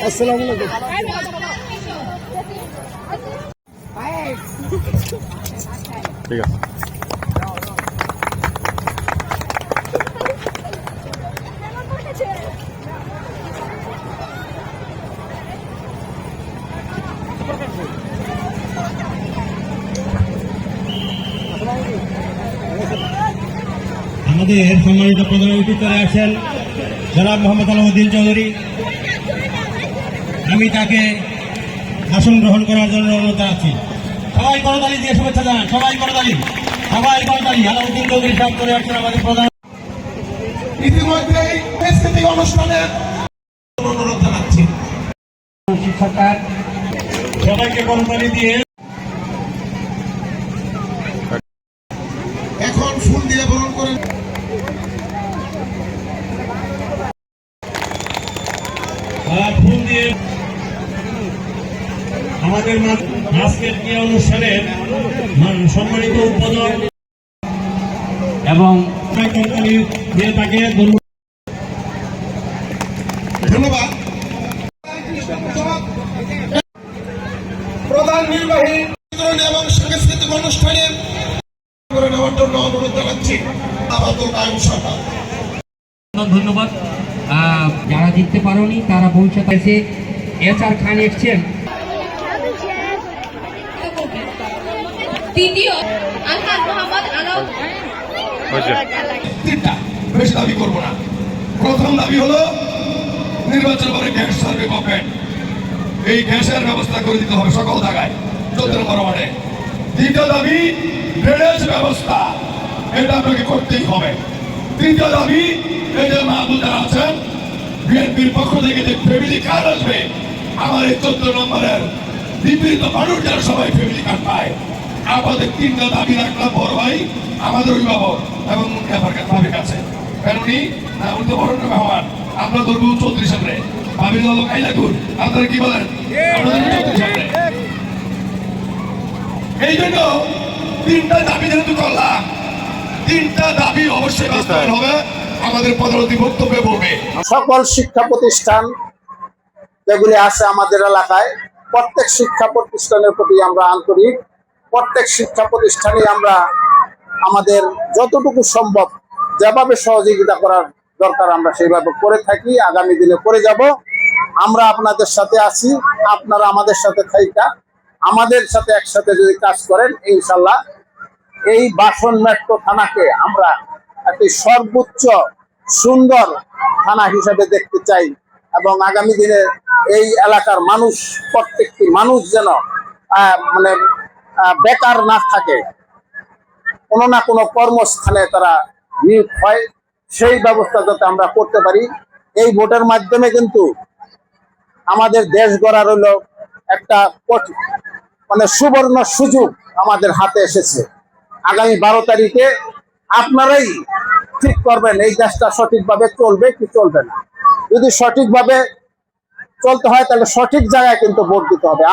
আসসালামু আলাইকুম। ঠিক আছে। আমাদের সম্মানিত প্রধান অতিথি চলে আসেন জনাব মোহাম্মদ আলাউদ্দিন চৌধুরী। আমি তাকে আসন গ্রহণ করার জন্য অনুরোধ জানাচ্ছি। সবাই করতালি দিয়ে শুভেচ্ছা জানান। সবাই করতালি। আলাউদ্দিন চৌধুরী সাহেব চলে আসছেন আমাদের প্রধান। ইতিমধ্যে সাংস্কৃতিক অনুষ্ঠানের অনুরোধ জানাচ্ছি। সরকার সবাইকে করতালি দিয়ে এখন ফুল দিয়ে বরণ করেন। ফুল দিয়ে আমাদের আজকের এই অনুষ্ঠানের সম্মানিত উদ্বোধক এবং তাকে ধন্যবাদ। প্রধান নির্বাহী এবং সাংস্কৃতিক অনুষ্ঠানে করে নেওয়ার জন্য অনুরোধ জানাচ্ছি আবাদুল কায়ুম সরকার। ধন্যবাদ। যারা জিততে পারোনি তারা ভবিষ্যতে এসে এসআর খান এসছেন। দ্বিতীয় আলহাজ মোহাম্মদ আলাউদ্দিন। তিনটা, বেশি দাবি করবো না। প্রথম দাবি হলো নির্বাচন পরে গ্যাস সার্ভে পাবেন, এই গ্যাসের ব্যবস্থা করে দিতে হবে সকল জায়গায় 14 নম্বর ওয়ার্ডে। দ্বিতীয় দাবি ড্রেনেজ ব্যবস্থা, এটা আপনাকে করতেই হবে। তৃতীয় দাবি এই যে মাহবুব যারা আছেন বিএনপির পক্ষ থেকে যে ফ্যামিলি কার্ড আসবে, আমার এই 14 নম্বরের বিভিন্ন মানুষ যারা সবাই ফ্যামিলি কার্ড পায়। আমাদের তিনটা দাবি রাখলাম বড় ভাই, আমাদের অভিভাবক এবং ভাবির কাছে। কারণ উনি তো বড় মেহমান, আমরা ধরবো 34 সামনে, ভাবির হলো কাইলাকুর। আপনারা কি বলেন? এই জন্য তিনটা দাবি যেহেতু করলাম, তিনটা দাবি অবশ্যই বাস্তবায়ন হবে। আমাদের পরবর্তী বক্তব্যে বলবে সকল শিক্ষা প্রতিষ্ঠান যেগুলি আছে আমাদের এলাকায়, প্রত্যেক শিক্ষা প্রতিষ্ঠানের প্রতি আমরা আন্তরিক। প্রত্যেক শিক্ষা প্রতিষ্ঠানে আমরা আমাদের যতটুকু সম্ভব যেভাবে সহযোগিতা করার দরকার আমরা সেইভাবে করে থাকি, আগামী দিনে করে যাব। আমরা আপনাদের সাথে আছি, আপনারা আমাদের সাথে থাইকা আমাদের সাথে একসাথে যদি কাজ করেন, ইনশাল্লাহ এই বাসন মেট্রো থানাকে আমরা একটি সর্বোচ্চ সুন্দর থানা হিসেবে দেখতে চাই এবং আগামী দিনে এই এলাকার মানুষ, প্রত্যেকটি মানুষ যেন মানে বেকার না থাকে, কোনো না কোনো কর্মস্থানে তারা নিয়োগ হয়, সেই ব্যবস্থা যাতে আমরা করতে পারি। এই ভোটের মাধ্যমে কিন্তু আমাদের দেশ গড়ার হলো একটা মানে সুবর্ণ সুযোগ আমাদের হাতে এসেছে। আগামী 12 তারিখে আপনারাই ঠিক করবেন এই দেশটা সঠিকভাবে চলবে কি চলবে না। যদি সঠিকভাবে চলতে হয় তাহলে সঠিক জায়গায় কিন্তু ভোট দিতে হবে।